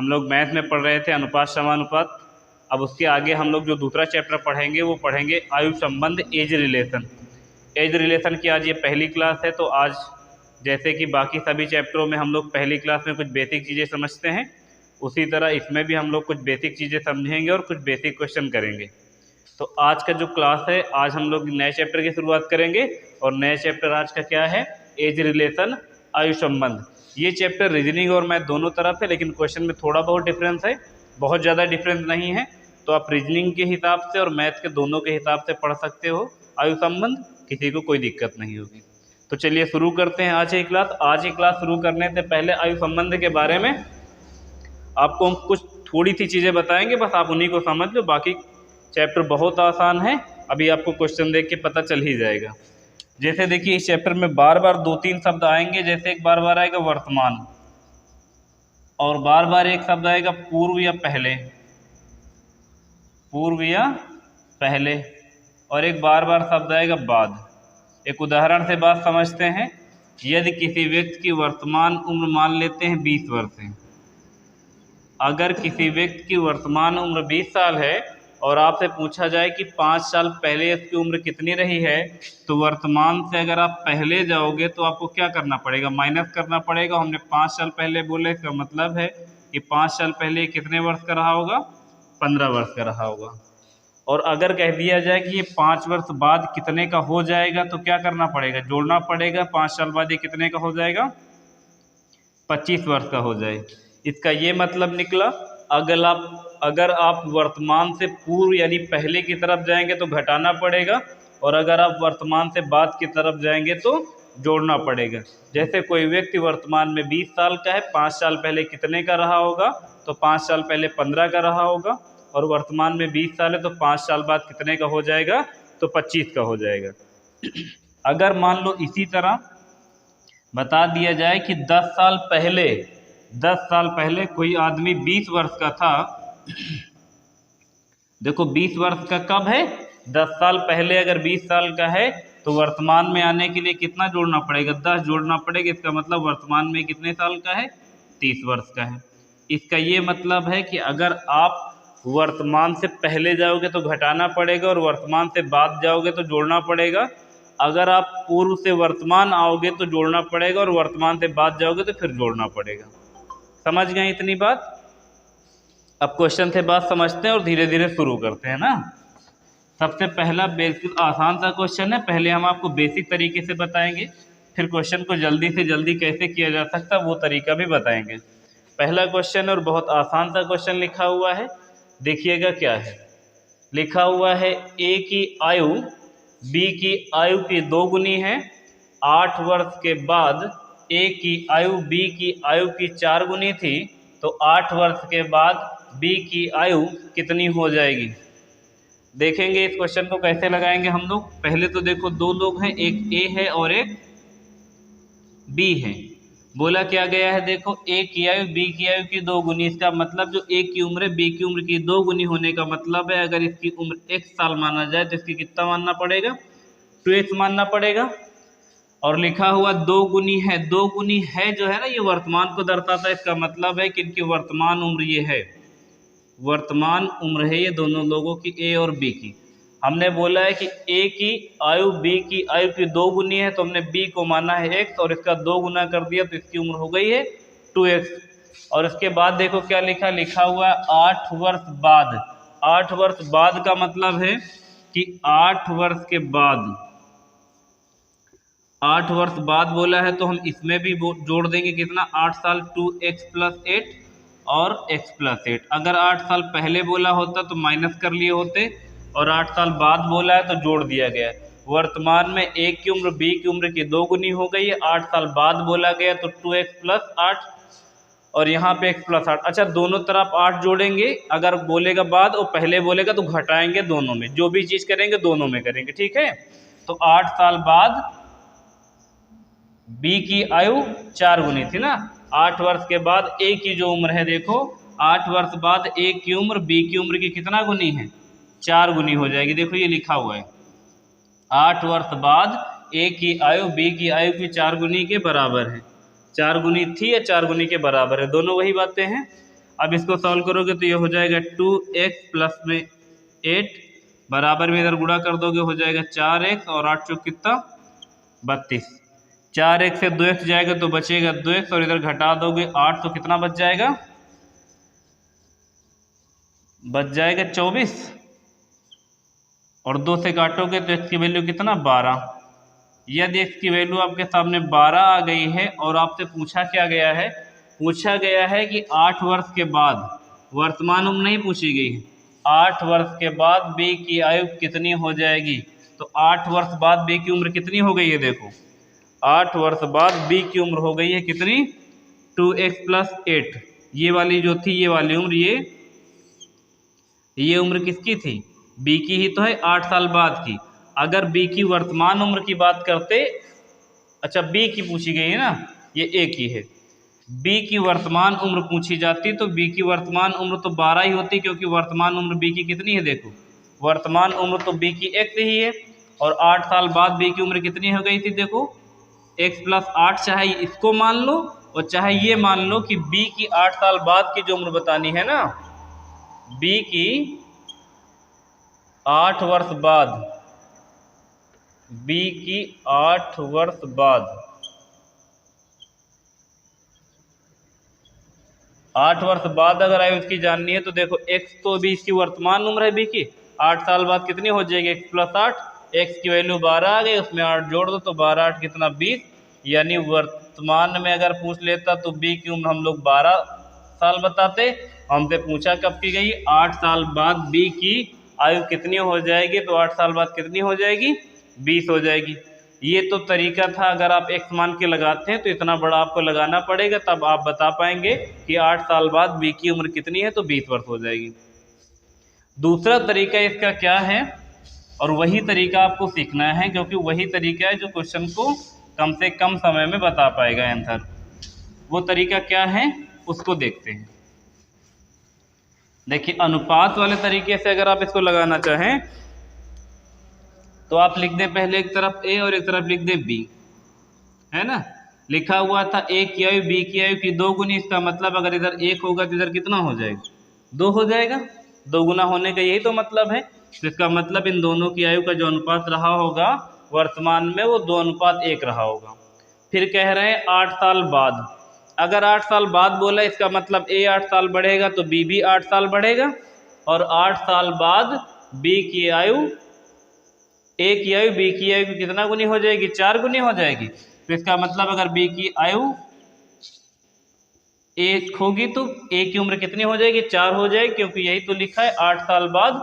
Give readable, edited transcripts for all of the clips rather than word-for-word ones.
हम लोग मैथ में पढ़ रहे थे अनुपात समानुपात। अब उसके आगे हम लोग जो दूसरा चैप्टर पढ़ेंगे वो पढ़ेंगे आयु संबंध, एज रिलेशन। एज रिलेशन की आज ये पहली क्लास है, तो आज जैसे कि बाकी सभी चैप्टरों में हम लोग पहली क्लास में कुछ बेसिक चीज़ें समझते हैं, उसी तरह इसमें भी हम लोग कुछ बेसिक चीज़ें समझेंगे और कुछ बेसिक क्वेश्चन करेंगे। तो आज का जो क्लास है, आज हम लोग नए चैप्टर की शुरुआत करेंगे और नए चैप्टर आज का क्या है, एज रिलेशन, आयु संबंध। ये चैप्टर रीजनिंग और मैथ दोनों तरफ है, लेकिन क्वेश्चन में थोड़ा बहुत डिफरेंस है, बहुत ज़्यादा डिफरेंस नहीं है। तो आप रीजनिंग के हिसाब से और मैथ के दोनों के हिसाब से पढ़ सकते हो आयु संबंध, किसी को कोई दिक्कत नहीं होगी। तो चलिए शुरू करते हैं आज की क्लास। आज की क्लास शुरू करने से पहले आयु संबंध के बारे में आपको हम कुछ थोड़ी सी चीज़ें बताएंगे, बस आप उन्हीं को समझ लो। बाकी चैप्टर बहुत आसान है, अभी आपको क्वेश्चन देख के पता चल ही जाएगा। जैसे देखिए इस चैप्टर में बार बार 2-3 शब्द आएंगे, जैसे एक बार बार आएगा वर्तमान, और बार बार एक शब्द आएगा पूर्व या पहले, पूर्व या पहले, और एक बार बार शब्द आएगा बाद। एक उदाहरण से बात समझते हैं। यदि किसी व्यक्ति की वर्तमान उम्र मान लेते हैं 20 वर्ष है, अगर किसी व्यक्ति की वर्तमान उम्र 20 साल है और आपसे पूछा जाए कि 5 साल पहले इसकी उम्र कितनी रही है, तो वर्तमान से अगर आप पहले जाओगे तो आपको क्या करना पड़ेगा, माइनस करना पड़ेगा। हमने 5 साल पहले बोले, इसका मतलब है कि 5 साल पहले कितने वर्ष का रहा होगा, 15 वर्ष का रहा होगा। और अगर कह दिया जाए कि ये 5 वर्ष बाद कितने का हो जाएगा, तो क्या करना पड़ेगा, जोड़ना पड़ेगा। 5 साल बाद ये कितने का हो जाएगा, 25 वर्ष का हो जाए। इसका ये मतलब निकला, अगर आप वर्तमान से पूर्व यानी पहले की तरफ जाएंगे तो घटाना पड़ेगा, और अगर आप वर्तमान से बाद की तरफ जाएंगे तो जोड़ना पड़ेगा। जैसे कोई व्यक्ति वर्तमान में 20 साल का है, 5 साल पहले कितने का रहा होगा, तो 5 साल पहले 15 का रहा होगा, और वर्तमान में 20 साल है तो 5 साल बाद कितने का हो जाएगा, तो 25 का हो जाएगा। अगर मान लो इसी तरह बता दिया जाए कि 10 साल पहले कोई आदमी 20 वर्ष का था। देखो 20 वर्ष का कब है, 10 साल पहले अगर 20 साल का है तो वर्तमान में आने के लिए कितना जोड़ना पड़ेगा, 10 जोड़ना पड़ेगा। इसका मतलब वर्तमान में कितने साल का है, 30 वर्ष का है। इसका ये मतलब है कि अगर आप वर्तमान से पहले जाओगे तो घटाना पड़ेगा, और वर्तमान से बाद जाओगे तो जोड़ना पड़ेगा। अगर आप पूर्व से वर्तमान आओगे तो जोड़ना पड़ेगा, और वर्तमान से बाद जाओगे तो फिर जोड़ना पड़ेगा। समझ गए इतनी बात। अब क्वेश्चन से बात समझते हैं और धीरे धीरे शुरू करते हैं ना। सबसे पहला बेसिक आसान सा क्वेश्चन है, पहले हम आपको बेसिक तरीके से बताएंगे, फिर क्वेश्चन को जल्दी से जल्दी कैसे किया जा सकता है वो तरीका भी बताएंगे। पहला क्वेश्चन और बहुत आसान सा क्वेश्चन लिखा हुआ है, देखिएगा क्या है। लिखा हुआ है ए की आयु बी की आयु की 2 गुनी है, 8 वर्ष के बाद ए की आयु बी की आयु की 4 गुनी थी, तो 8 वर्ष के बाद बी की आयु कितनी हो जाएगी। देखेंगे इस क्वेश्चन को कैसे लगाएंगे हम लोग। पहले तो देखो 2 लोग हैं, एक ए है और एक बी है। बोला क्या गया है, देखो ए की आयु बी की आयु की 2 गुनी। इसका मतलब जो ए की उम्र है बी की उम्र की 2 गुनी होने का मतलब है अगर इसकी उम्र 1 साल माना जाए तो इसकी कितना मानना पड़ेगा, 2x मानना पड़ेगा। और लिखा हुआ 2 गुनी है, 2 गुनी है जो है ना, ये वर्तमान को दर्शाता है। इसका मतलब है कि इनकी वर्तमान उम्र ये है, वर्तमान उम्र है ये दोनों लोगों की, ए और बी की। हमने बोला है कि ए की आयु बी की आयु की 2 गुनी है, तो हमने बी को माना है x और इसका 2 गुना कर दिया, तो इसकी उम्र हो गई है 2x। और इसके बाद देखो क्या लिखा हुआ है 8 वर्ष बाद। 8 वर्ष बाद का मतलब है कि 8 वर्ष के बाद, 8 वर्ष बाद बोला है तो हम इसमें भी जोड़ देंगे कितना, 8 साल 2x + 8 और x + 8। अगर 8 साल पहले बोला होता तो माइनस कर लिए होते, और 8 साल बाद बोला है तो जोड़ दिया गया। वर्तमान में ए की उम्र बी की उम्र की 2 गुनी हो गई है, 8 साल बाद बोला गया तो 2x + 8 और यहाँ पे x + 8। अच्छा दोनों तरफ 8 जोड़ेंगे, अगर बोलेगा बाद और पहले बोलेगा तो घटाएंगे दोनों में, जो भी चीज़ करेंगे दोनों में करेंगे, ठीक है। तो 8 साल बाद बी की आयु 4 गुनी थी ना, 8 वर्ष के बाद ए की जो उम्र है, देखो 8 वर्ष बाद ए की उम्र बी की उम्र की कितना गुनी है, 4 गुनी हो जाएगी। देखो ये लिखा हुआ है 8 वर्ष बाद ए की आयु बी की आयु की 4 गुनी के बराबर है। 4 गुनी थी या 4 गुनी के बराबर है, दोनों वही बातें हैं। अब इसको सॉल्व करोगे तो ये हो जाएगा 2x प्लस में 8 बराबर में इधर गुणा कर दोगे हो जाएगा 4x और 8 चौक कितना 32। 4x से 2x जाएगा तो बचेगा 2x और इधर घटा दोगे 8 तो कितना बच जाएगा 24 और 2 से काटोगे तो x की वैल्यू कितना 12। यदि x की वैल्यू आपके सामने 12 आ गई है और आपसे पूछा क्या गया है, पूछा गया है कि 8 वर्ष के बाद, वर्तमान उम्र नहीं पूछी गई है, 8 वर्ष के बाद b की आयु कितनी हो जाएगी। तो 8 वर्ष बाद b की उम्र कितनी हो गई है, देखो 8 वर्ष बाद b की उम्र हो गई है कितनी 2x प्लस 8। ये वाली जो थी ये वाली उम्र ये उम्र किसकी थी b की ही तो है, 8 साल बाद की। अगर b की वर्तमान उम्र की बात करते, अच्छा b की पूछी गई है ना, ये a की है, b की वर्तमान उम्र पूछी जाती तो b की वर्तमान उम्र तो 12 ही होती, क्योंकि वर्तमान उम्र b की कितनी है, देखो वर्तमान उम्र तो b की x ही है और 8 साल बाद b की उम्र कितनी हो गई थी, देखो x प्लस 8। चाहे इसको मान लो और चाहे ये मान लो कि b की 8 साल बाद की जो उम्र बतानी है ना, b की 8 वर्ष बाद, b की 8 वर्ष बाद, 8 वर्ष बाद अगर आयु इसकी जाननी है तो देखो x तो भी इसकी वर्तमान उम्र है b की, 8 साल बाद कितनी हो जाएगी x प्लस 8, x की वैल्यू 12 आ गई, उसमें 8 जोड़ दो तो 12 8 कितना 20। यानी वर्तमान में अगर पूछ लेता तो b की उम्र हम लोग 12 साल बताते, हमसे पूछा कब की गई 8 साल बाद b की आयु कितनी हो जाएगी, तो 8 साल बाद कितनी हो जाएगी 20 हो जाएगी। ये तो तरीका था, अगर आप x मान के लगाते हैं तो इतना बड़ा आपको लगाना पड़ेगा, तब आप बता पाएंगे कि 8 साल बाद b की उम्र कितनी है, तो 20 वर्ष हो जाएगी। दूसरा तरीका इसका क्या है, और वही तरीका आपको सीखना है, क्योंकि वही तरीका है जो क्वेश्चन को कम से कम समय में बता पाएगा आंसर। वो तरीका क्या है उसको देखते हैं। देखिए अनुपात वाले तरीके से अगर आप इसको लगाना चाहें तो आप लिख दें पहले एक तरफ a और एक तरफ लिख दें b, है ना। लिखा हुआ था a की आयु b की आयु की 2 गुनी, इसका मतलब अगर इधर 1 होगा तो इधर कितना हो जाएगा 2 हो जाएगा, 2 गुना होने का यही तो मतलब है। तो इसका मतलब इन दोनों की आयु का जो अनुपात रहा होगा वर्तमान में वो 2:1 रहा होगा। फिर कह रहे हैं 8 साल बाद, अगर 8 साल बाद बोला इसका मतलब a 8 साल बढ़ेगा तो b भी 8 साल बढ़ेगा, और 8 साल बाद b की आयु a की आयु b की आयु की कितना गुनी हो जाएगी 4 गुनी हो जाएगी। तो इसका मतलब अगर b की आयु 1 होगी तो a की उम्र कितनी हो जाएगी 4 हो जाएगी, क्योंकि यही तो लिखा है 8 साल बाद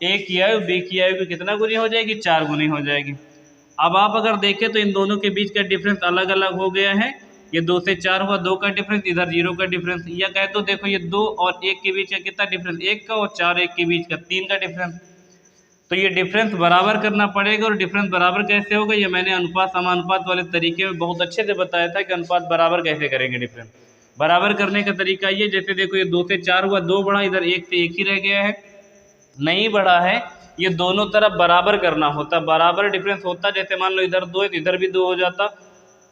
a की आयु b की आयु की कितना गुनी हो जाएगी 4 गुनी हो जाएगी। अब आप अगर देखें तो इन दोनों के बीच का डिफरेंस अलग अलग हो गया है, ये 2 से 4 हुआ 2 का डिफरेंस, इधर 0 का डिफरेंस, या कहे तो देखो ये 2 और 1 के बीच का कितना डिफरेंस 1 का, और 4 1 के बीच का 3 का डिफरेंस। तो ये डिफरेंस बराबर करना पड़ेगा, और डिफरेंस बराबर कैसे होगा ये मैंने अनुपात समानुपात वाले तरीके में बहुत अच्छे से बताया था कि अनुपात बराबर कैसे करेंगे। डिफरेंस बराबर करने का तरीका ये, जैसे देखो ये 2 से 4 हुआ 2 बढ़ा, इधर 1 से 1 ही रह गया है, नहीं बढ़ा है, ये दोनों तरफ बराबर करना होता, बराबर डिफरेंस होता। जैसे मान लो इधर 2 है तो इधर भी 2 हो जाता,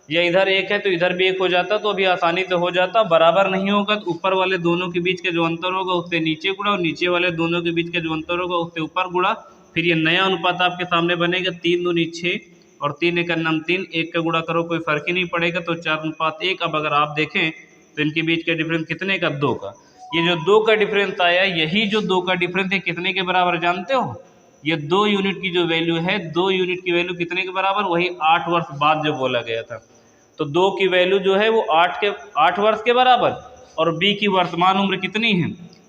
या इधर 1 है तो इधर भी 1 हो जाता, तो अभी आसानी से हो जाता। बराबर नहीं होगा तो ऊपर वाले दोनों के बीच का जो अंतर होगा उससे नीचे गुणा, और नीचे वाले दोनों के बीच का जो अंतर होगा उससे ऊपर गुणा, फिर ये नया अनुपात आपके सामने बनेगा 3 दूनी 6 और 3 1 9 3, 1 का गुणा करो कोई फर्क ही नहीं पड़ेगा, तो 4:1। अब अगर आप देखें तो इनके बीच का डिफरेंस कितने का 2 का, ये जो 2 का डिफरेंस आया, यही जो 2 का डिफरेंस है कितने के बराबर जानते हो, ये 2 यूनिट की जो वैल्यू है, 2 यूनिट की वैल्यू कितने के बराबर, वही 8 वर्ष बाद जो बोला गया था। तो 2 की वैल्यू जो है वो 8 वर्ष के बराबर, और b की वर्तमान उम्र कितनी है,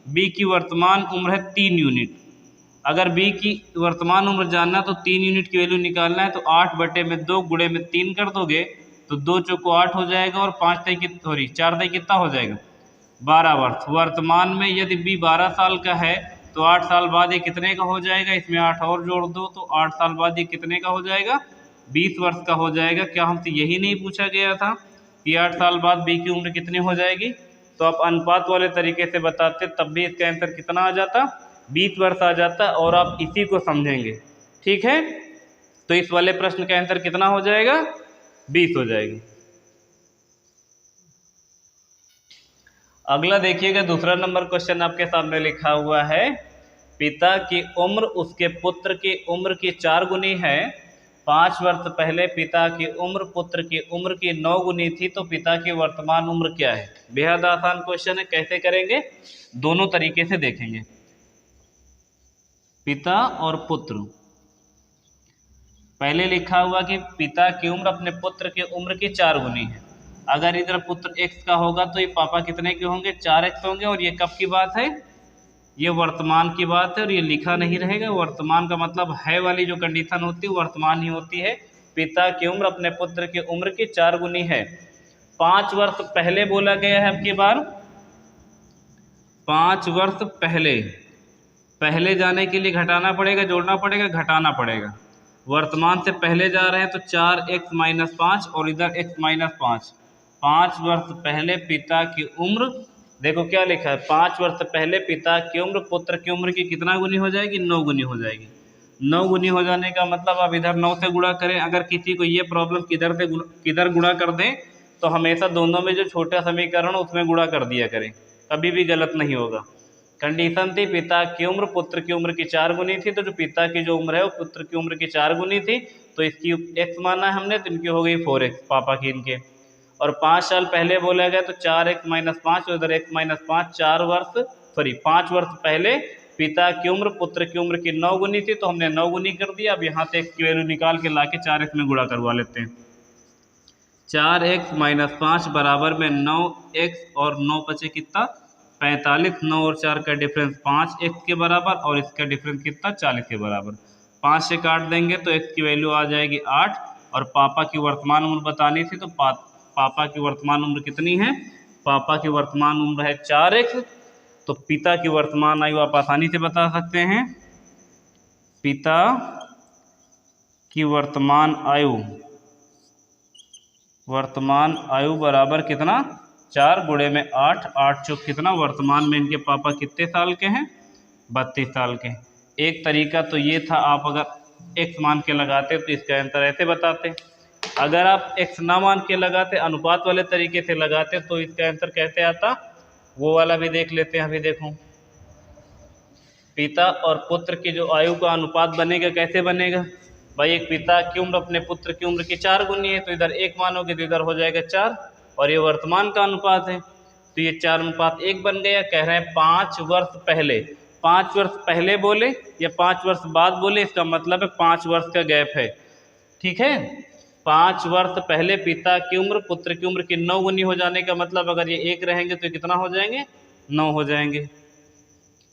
b की वर्तमान उम्र है 3 यूनिट। अगर b की वर्तमान उम्र जानना तो 3 यूनिट की वैल्यू निकालना है, तो 8/2 गुणे में 3 कर दोगे तो 2 चौको 8 हो जाएगा, और 4 3 कितना हो जाएगा 12 वर्ष। वर्तमान में यदि b 12 साल का है तो 8 साल बाद ये कितने का हो जाएगा, इसमें 8 और जोड़ दो तो 8 साल बाद ये कितने का हो जाएगा 20 वर्ष का हो जाएगा। क्या हमसे यही नहीं पूछा गया था कि 8 साल बाद b की उम्र कितनी हो जाएगी। तो आप अनुपात वाले तरीके से बताते तब भी इसका आंसर कितना आ जाता 20 वर्ष आ जाता, और आप इसी को समझेंगे, ठीक है। तो इस वाले प्रश्न का आंसर कितना हो जाएगा 20 हो जाएगी। अगला देखिएगा, दूसरा नंबर क्वेश्चन आपके सामने लिखा हुआ है, पिता की उम्र उसके पुत्र की उम्र की 4 गुनी है। 5 वर्ष पहले पिता की उम्र पुत्र की उम्र की 9 गुनी थी, तो पिता की वर्तमान उम्र क्या है? बेहद आसान क्वेश्चन है, कैसे करेंगे? दोनों तरीके से देखेंगे। पिता और पुत्र, पहले लिखा हुआ कि पिता की उम्र अपने पुत्र की उम्र की 4 गुनी है। अगर इधर पुत्र x का होगा तो ये पापा कितने के होंगे? 4x होंगे। और ये कब की बात है? ये वर्तमान की बात है, और ये लिखा नहीं रहेगा। वर्तमान का मतलब है वाली जो कंडीशन होती है वर्तमान ही होती है। पिता की उम्र अपने पुत्र की उम्र की 4 गुनी है। 5 वर्ष पहले बोला गया है। अब की बार 5 वर्ष पहले, पहले जाने के लिए घटाना पड़ेगा, जोड़ना पड़ेगा, घटाना पड़ेगा। वर्तमान से पहले जा रहे हैं तो 4x माइनस 5 और इधर x माइनस 5। 5 वर्ष पहले पिता की उम्र, देखो क्या लिखा है, 5 वर्ष पहले पिता की उम्र पुत्र की उम्र की कितना गुनी हो जाएगी? 9 गुनी हो जाएगी। 9 गुनी हो जाने का मतलब आप इधर 9 से गुणा करें। अगर किसी को ये प्रॉब्लम किधर गुणा कर दें तो हमेशा दोनों में जो छोटा समीकरण हो उसमें गुणा कर दिया करें, कभी भी गलत नहीं होगा। कंडीशन थी पिता की उम्र पुत्र की उम्र की 4 गुनी थी, तो जो पिता की जो उम्र है वो पुत्र की उम्र की 4 गुनी थी, तो इसकी x माना हमने, तो इनकी हो गई 4x, पापा की इनके। और 5 साल पहले बोला गया तो 4x माइनस 5 और इधर x माइनस 5, 5 वर्ष पहले पिता की उम्र पुत्र की उम्र की 9 गुनी थी, तो हमने 9 गुनी कर दिया। अब यहाँ से x की वैल्यू निकाल के ला के 4x में गुणा करवा लेते हैं। 4x माइनस 5 बराबर में 9x और 9 बचे कितना? 45। 9 और 4 का डिफरेंस 5x के बराबर, और इसका डिफरेंस कितना? 40 के बराबर। 5 से काट देंगे तो x की वैल्यू आ जाएगी 8। और पापा की वर्तमान उम्र बतानी थी, तो पापा की वर्तमान उम्र कितनी है? पापा की वर्तमान उम्र है 4x। तो पिता की वर्तमान आयु आप आसानी से बता सकते हैं। पिता की वर्तमान आयु बराबर कितना? 4 गुणे में 8, 8 चौक कितना? वर्तमान में इनके पापा कितने साल के हैं? 32 साल के। एक तरीका तो ये था, आप अगर x मान के लगाते तो इसका आंसर ऐसे बताते। अगर आप x ना मान के लगाते, अनुपात वाले तरीके से लगाते, तो इसका आंसर कैसे आता, वो वाला भी देख लेते हैं। अभी देखो, पिता और पुत्र की जो आयु का अनुपात बनेगा, कैसे बनेगा भाई? एक पिता की उम्र अपने पुत्र की उम्र की 4 गुनी है, तो इधर 1 मानोगे तो इधर हो जाएगा 4, और ये वर्तमान का अनुपात है, तो ये 4:1 बन गया। कह रहे हैं 5 वर्ष पहले। 5 वर्ष पहले बोले या 5 वर्ष बाद बोले, इसका मतलब है 5 वर्ष का गैप है। ठीक है, 5 वर्ष पहले पिता की उम्र पुत्र की उम्र की 9 गुनी हो जाने का मतलब, अगर ये 1 रहेंगे तो कितना हो जाएंगे? 9 हो जाएंगे।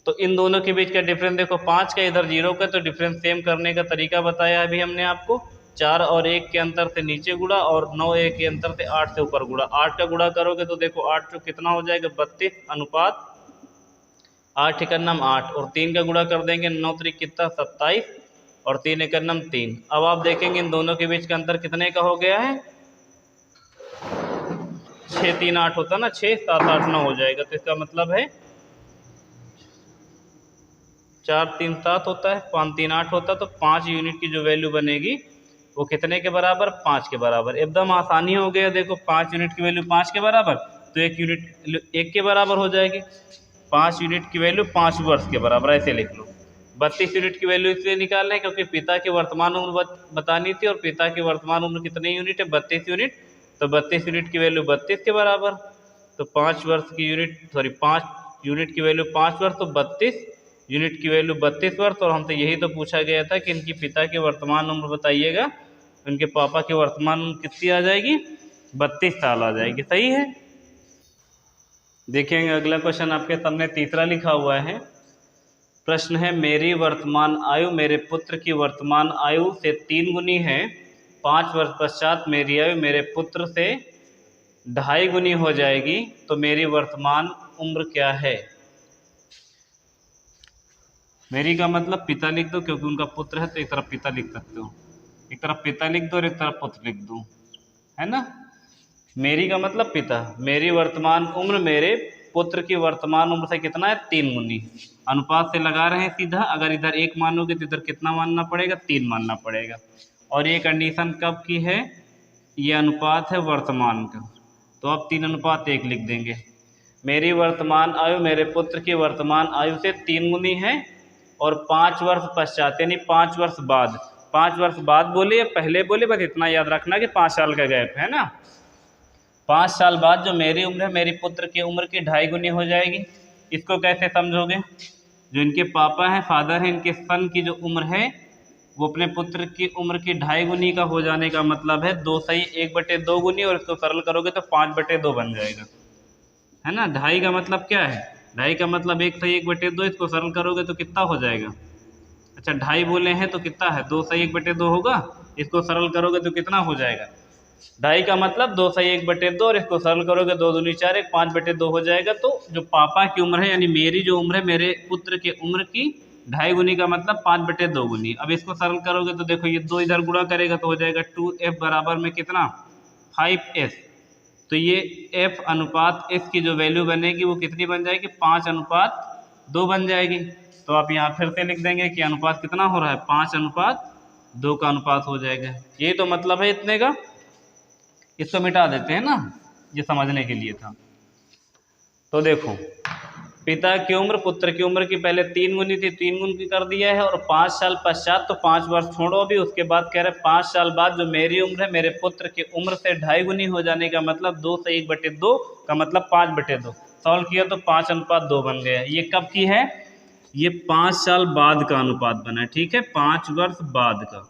तो इन दोनों के बीच का डिफरेंस देखो, 5 का इधर 0 का, तो डिफरेंस सेम करने का तरीका बताया अभी हमने आपको। 4 और 1 के अंतर से नीचे गुणा, और 9 1 के अंतर से 8 से ऊपर गुणा। 8 का गुणा करोगे तो देखो 8 तो कितना हो जाएगा? 32 अनुपात 8 एकन्नम 8, और 3 का गुणा कर देंगे 9 3 कितना? 27, और 3 एकन्नम 3। अब आप देखेंगे इन दोनों के बीच का अंतर कितने का हो गया है? 6 3 8 होता ना, 6 7 8 9 हो जाएगा। तो इसका मतलब है 4 3 7 होता है, 5 3 8 होता है, तो 5 यूनिट की जो वैल्यू बनेगी वो कितने के बराबर? 5 के बराबर। एकदम आसानी हो गया। देखो 5 यूनिट की वैल्यू 5 के बराबर, तो 1 यूनिट 1 के बराबर हो जाएगी। 5 यूनिट की वैल्यू 5 वर्ष के बराबर, ऐसे लिख लो। 32 यूनिट की वैल्यू इसलिए निकाल रहे हैं क्योंकि पिता की वर्तमान उम्र बतानी थी, और पिता की वर्तमान उम्र कितने यूनिट है? 32 यूनिट। तो 32 यूनिट की वैल्यू 32 के बराबर। तो 5 वर्ष की यूनिट, 5 यूनिट की वैल्यू 5 वर्ष, तो 32 यूनिट की वैल्यू 32 वर्ष। और हमसे यही तो पूछा गया था कि इनकी पिता की वर्तमान उम्र बताइएगा, उनके पापा की वर्तमान उम्र कितनी आ जाएगी? 32 साल आ जाएगी। सही है। देखेंगे अगला क्वेश्चन आपके सामने तीसरा लिखा हुआ है। प्रश्न है, मेरी वर्तमान आयु मेरे पुत्र की वर्तमान आयु से 3 गुनी है। 5 वर्ष पश्चात मेरी आयु मेरे पुत्र से 2.5 गुनी हो जाएगी, तो मेरी वर्तमान उम्र क्या है? मेरी का मतलब पिता लिख दो, क्योंकि उनका पुत्र है तो एक तरफ पिता लिख सकते हो, एक तरफ पिता लिख दो और एक तरफ पुत्र लिख दो, है ना। मेरी का मतलब पिता। मेरी वर्तमान उम्र मेरे पुत्र की वर्तमान उम्र से कितना है? 3 गुनी। अनुपात से लगा रहे हैं सीधा। अगर इधर 1 मानोगे तो इधर कितना मानना पड़ेगा? 3 मानना पड़ेगा। और ये कंडीशन कब की है? ये अनुपात है वर्तमान का, तो आप 3:1 लिख देंगे। मेरी वर्तमान आयु मेरे पुत्र की वर्तमान आयु से 3 गुनी है, और 5 वर्ष पश्चात यानी 5 वर्ष बाद, 5 वर्ष बाद बोले या पहले बोले, बस इतना याद रखना कि 5 साल का गैप है ना। 5 साल बाद जो मेरी उम्र है मेरी पुत्र की उम्र की 2.5 गुनी हो जाएगी। इसको कैसे समझोगे? जो इनके पापा हैं, फादर हैं, इनके सन की जो उम्र है वो अपने पुत्र की उम्र की 2.5 गुनी का हो जाने का मतलब है 2 सही 1/2 गुनी, और इसको सरल करोगे तो 5/2 बन जाएगा, है ना। 2.5 का मतलब क्या है? 2.5 का मतलब 1 सही 1/2, इसको सरल करोगे तो कितना हो जाएगा? अच्छा 2.5 बोले हैं तो कितना है? 2 सही 1/2 होगा, इसको सरल करोगे तो कितना हो जाएगा? 2.5 का मतलब 2 सही 1/2, और इसको सरल करोगे 2 दूनी 4, 1 5/2 हो जाएगा। तो जो पापा की उम्र है यानी मेरी जो उम्र है मेरे पुत्र के उम्र की 2.5 गुनी का मतलब 5/2 गुनी। अब इसको सरल करोगे तो देखो ये 2 इधर गुणा करेगा तो हो जाएगा 2f बराबर में कितना? 5s। तो ये f अनुपात s की जो वैल्यू बनेगी वो कितनी बन जाएगी? 5:2 बन जाएगी। तो आप यहाँ फिर से लिख देंगे कि अनुपात कितना हो रहा है? 5:2 का अनुपात हो जाएगा। ये तो मतलब है इतने का। इसको मिटा देते हैं ना, ये समझने के लिए था। तो देखो पिता की उम्र पुत्र की उम्र की पहले 3 गुनी थी, 3 गुनी की कर दिया है, और 5 साल पश्चात, तो 5 वर्ष छोड़ो अभी, उसके बाद कह रहे 5 साल बाद जो मेरी उम्र है मेरे पुत्र की उम्र से 2.5 गुनी हो जाने का मतलब 2 से 1/2 का मतलब 5/2। सॉल्व किया तो 5:2 बन गया। ये कब की है? ये 5 साल बाद का अनुपात बना है, ठीक है। 5 वर्ष बाद का,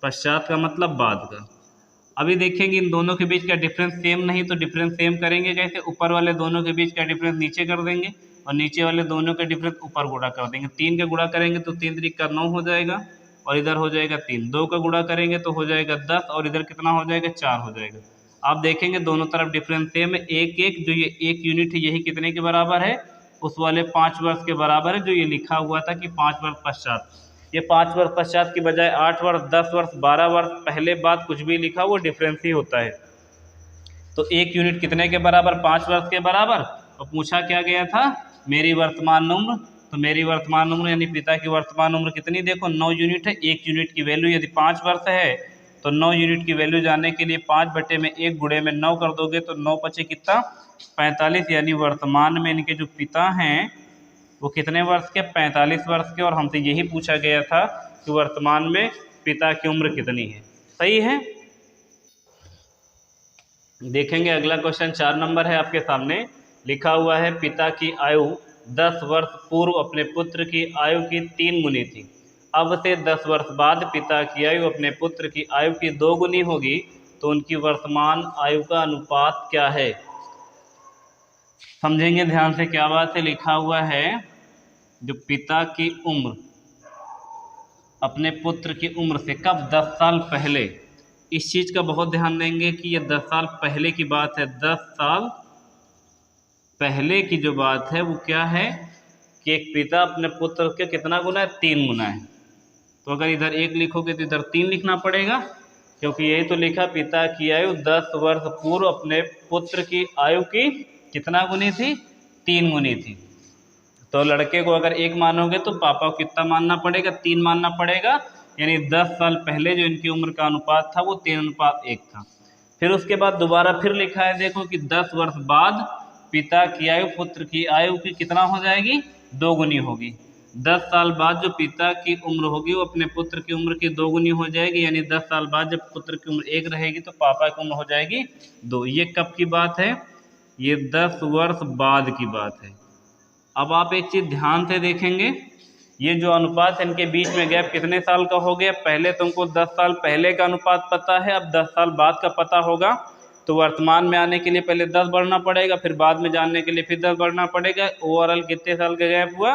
पश्चात का मतलब बाद का। अभी देखेंगे इन दोनों के बीच का डिफरेंस सेम नहीं, तो डिफरेंस सेम करेंगे कैसे? ऊपर वाले दोनों के बीच का डिफरेंस नीचे कर देंगे, और नीचे वाले दोनों का डिफरेंस ऊपर गुणा कर देंगे। 3 का गुणा करेंगे तो 3 3 का 9 हो जाएगा, और इधर हो जाएगा 3। 2 का गुणा करेंगे तो हो जाएगा 10, और इधर कितना हो जाएगा? 4 हो जाएगा। आप देखेंगे दोनों तरफ डिफरेंस सेम है। 1 1 जो ये 1 यूनिट है यही कितने के बराबर है? उस वाले 5 वर्ष के बराबर है जो ये लिखा हुआ था कि 5 वर्ष पश्चात। ये 5 वर्ष पश्चात की बजाय 8 वर्ष, 10 वर्ष, 12 वर्ष पहले बाद कुछ भी लिखा वो डिफरेंस ही होता है। तो 1 यूनिट कितने के बराबर? 5 वर्ष के बराबर। और पूछा क्या गया था? मेरी वर्तमान उम्र। तो मेरी वर्तमान उम्र यानी पिता की वर्तमान उम्र कितनी? देखो 9 यूनिट है। 1 यूनिट की वैल्यू यदि 5 वर्ष है तो 9 यूनिट की वैल्यू जानने के लिए 5/1 गुणे में 9 कर दोगे तो 9 पचे कितना? 45। यानी वर्तमान में इनके जो पिता हैं वो कितने वर्ष के? 45 वर्ष के। और हमसे यही पूछा गया था कि वर्तमान में पिता की उम्र कितनी है। सही है। देखेंगे अगला क्वेश्चन 4 नंबर है आपके सामने। लिखा हुआ है पिता की आयु 10 वर्ष पूर्व अपने पुत्र की आयु की 3 गुनी थी। अब से 10 वर्ष बाद पिता की आयु अपने पुत्र की आयु की 2 गुनी होगी, तो उनकी वर्तमान आयु का अनुपात क्या है? समझेंगे ध्यान से क्या बात है। लिखा हुआ है जो पिता की उम्र अपने पुत्र की उम्र से कब? 10 साल पहले। इस चीज़ का बहुत ध्यान देंगे कि ये 10 साल पहले की बात है। 10 साल पहले की जो बात है वो क्या है कि एक पिता अपने पुत्र के कितना गुना है? 3 गुना है। तो अगर इधर 1 लिखोगे तो इधर 3 लिखना पड़ेगा, क्योंकि यही तो लिखा पिता की आयु 10 वर्ष पूर्व अपने पुत्र की आयु की कितना गुनी थी? 3 गुनी थी। तो लड़के को अगर 1 मानोगे तो पापा को कितना मानना पड़ेगा? 3 मानना पड़ेगा। यानी 10 साल पहले जो इनकी उम्र का अनुपात था वो 3:1 था। फिर उसके बाद दोबारा फिर लिखा है देखो कि 10 वर्ष बाद पिता की आयु पुत्र की आयु की कितना हो जाएगी? 2 गुनी होगी। 10 साल बाद जो पिता की उम्र होगी वो अपने पुत्र की उम्र की 2 गुनी हो जाएगी। यानी 10 साल बाद जब पुत्र की उम्र 1 रहेगी तो पापा की उम्र हो जाएगी 2। ये कब की बात है? ये 10 वर्ष बाद की बात है। अब आप एक चीज़ ध्यान से देखेंगे, ये जो अनुपात है इनके बीच में गैप कितने साल का हो गया? पहले तुमको 10 साल पहले का अनुपात पता है, अब 10 साल बाद का पता होगा। तो वर्तमान में आने के लिए पहले 10 बढ़ना पड़ेगा, फिर बाद में जानने के लिए फिर 10 बढ़ना पड़ेगा। ओवरऑल कितने साल का गैप हुआ?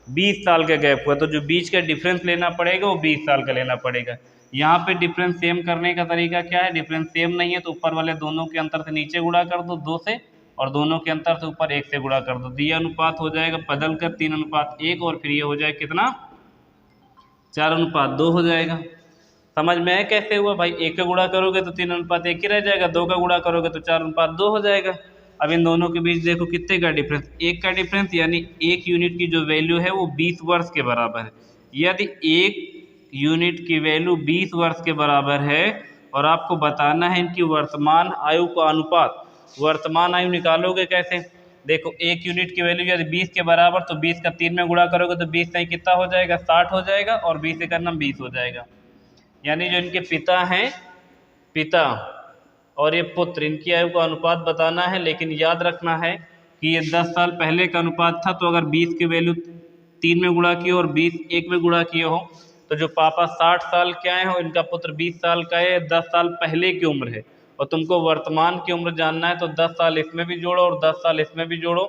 20 साल का गैप हुआ। तो जो बीच का डिफरेंस लेना पड़ेगा वो 20 साल का लेना पड़ेगा। यहाँ पे डिफरेंस सेम करने का तरीका क्या है? डिफरेंस सेम नहीं है तो ऊपर वाले दोनों के अंतर से नीचे गुणा कर दो 2 से, और दोनों के अंतर से ऊपर 1 से गुणा कर दो। दिया अनुपात हो जाएगा बदल कर 3:1, और फिर ये हो जाएगा कितना? 4:2 हो जाएगा। समझ में है कैसे हुआ भाई? 1 का गुणा करोगे तो 3:1 ही रह जाएगा, 2 का गुणा करोगे तो 4:2 हो जाएगा। अब इन दोनों के बीच देखो कितने का डिफरेंस? 1 का डिफरेंस, यानी 1 यूनिट की जो वैल्यू है वो 20 वर्ष के बराबर है। यदि 1 यूनिट की वैल्यू 20 वर्ष के बराबर है और आपको बताना है इनकी वर्तमान आयु का अनुपात, वर्तमान आयु निकालोगे कैसे? देखो 1 यूनिट की वैल्यू यदि 20 के बराबर, तो 20 का 3 में गुणा करोगे तो 20 से कितना हो जाएगा, 60 हो जाएगा, और 20 से करना 20 हो जाएगा। यानी जो इनके पिता हैं, पिता और ये पुत्र, इनकी आयु का अनुपात बताना है। लेकिन याद रखना है कि ये 10 साल पहले का अनुपात था, तो अगर 20 की वैल्यू 3 में गुणा की हो और 20 1 में गुणा किए हो, तो जो पापा 60 साल के आए हो, इनका पुत्र 20 साल का है, 10 साल पहले की उम्र है, और तुमको वर्तमान की उम्र जानना है, तो 10 साल इसमें भी जोड़ो और 10 साल इसमें भी जोड़ो,